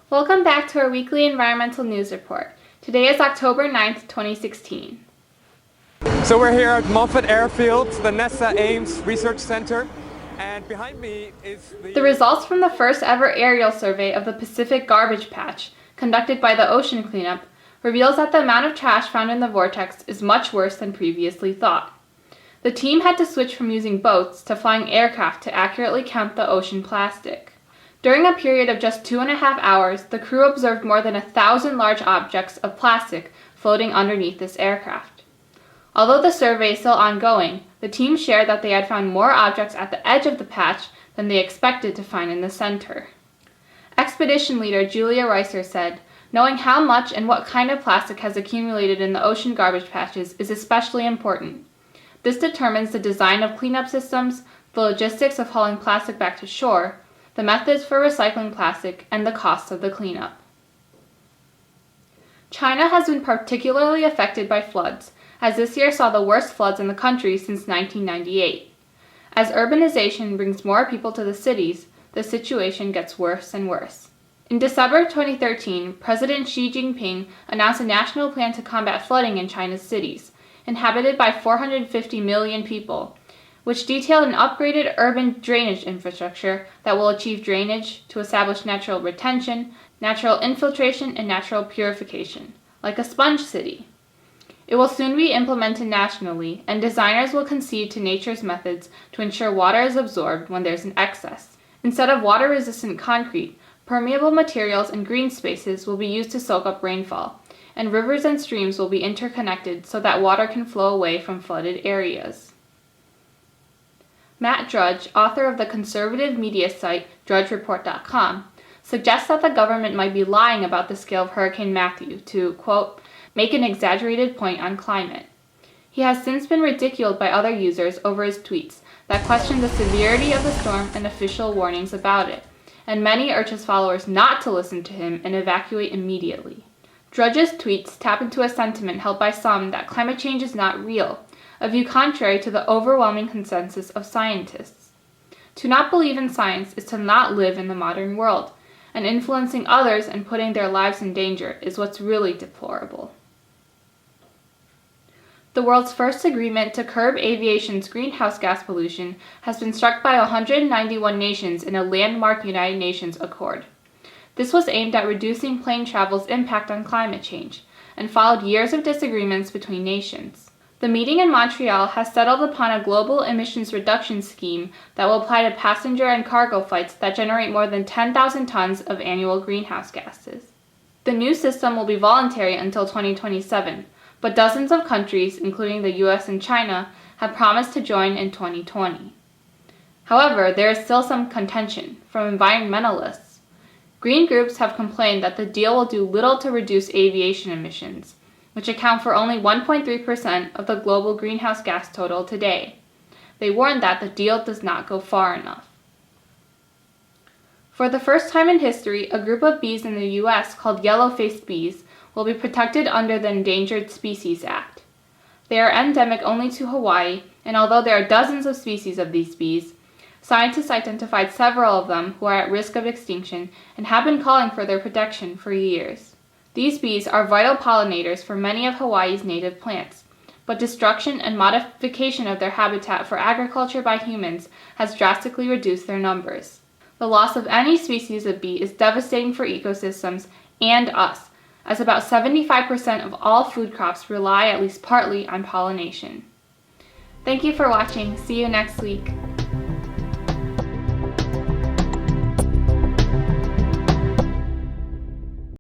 Welcome back to our weekly environmental news report. Today is October 9th, 2016. So we're here at Moffett Airfield, the NASA Ames Research Center, and behind me is The results from the first ever aerial survey of the Pacific Garbage Patch, conducted by the Ocean Cleanup, reveals that the amount of trash found in the vortex is much worse than previously thought. The team had to switch from using boats to flying aircraft to accurately count the ocean plastic. During a period of just 2.5 hours, the crew observed more than 1,000 large objects of plastic floating underneath this aircraft. Although the survey is still ongoing, the team shared that they had found more objects at the edge of the patch than they expected to find in the center. Expedition leader Julia Reiser said, "Knowing how much and what kind of plastic has accumulated in the ocean garbage patches is especially important. This determines the design of cleanup systems, the logistics of hauling plastic back to shore, the methods for recycling plastic, and the cost of the cleanup." China has been particularly affected by floods, as this year saw the worst floods in the country since 1998. As urbanization brings more people to the cities, the situation gets worse and worse. In December 2013, President Xi Jinping announced a national plan to combat flooding in China's cities, inhabited by 450 million people, which detailed an upgraded urban drainage infrastructure that will achieve drainage to establish natural retention, natural infiltration, and natural purification, like a sponge city. It will soon be implemented nationally, and designers will concede to nature's methods to ensure water is absorbed when there's an excess. Instead of water-resistant concrete, permeable materials and green spaces will be used to soak up rainfall, and rivers and streams will be interconnected so that water can flow away from flooded areas. Matt Drudge, author of the conservative media site drudgereport.com, suggests that the government might be lying about the scale of Hurricane Matthew to, quote, make an exaggerated point on climate. He has since been ridiculed by other users over his tweets that question the severity of the storm and official warnings about it, and many urge his followers not to listen to him and evacuate immediately. Drudge's tweets tap into a sentiment held by some that climate change is not real, a view contrary to the overwhelming consensus of scientists. To not believe in science is to not live in the modern world, and influencing others and putting their lives in danger is what's really deplorable. The world's first agreement to curb aviation's greenhouse gas pollution has been struck by 191 nations in a landmark United Nations accord. This was aimed at reducing plane travel's impact on climate change, and followed years of disagreements between nations. The meeting in Montreal has settled upon a global emissions reduction scheme that will apply to passenger and cargo flights that generate more than 10,000 tons of annual greenhouse gases. The new system will be voluntary until 2027, but dozens of countries, including the US and China, have promised to join in 2020. However, there is still some contention from environmentalists. Green groups have complained that the deal will do little to reduce aviation emissions, which account for only 1.3% of the global greenhouse gas total today. They warn that the deal does not go far enough. For the first time in history, a group of bees in the US called yellow-faced bees will be protected under the Endangered Species Act. They are endemic only to Hawaii, and although there are dozens of species of these bees, scientists identified several of them who are at risk of extinction and have been calling for their protection for years. These bees are vital pollinators for many of Hawaii's native plants, but destruction and modification of their habitat for agriculture by humans has drastically reduced their numbers. The loss of any species of bee is devastating for ecosystems and us, as about 75% of all food crops rely at least partly on pollination. Thank you for watching. See you next week.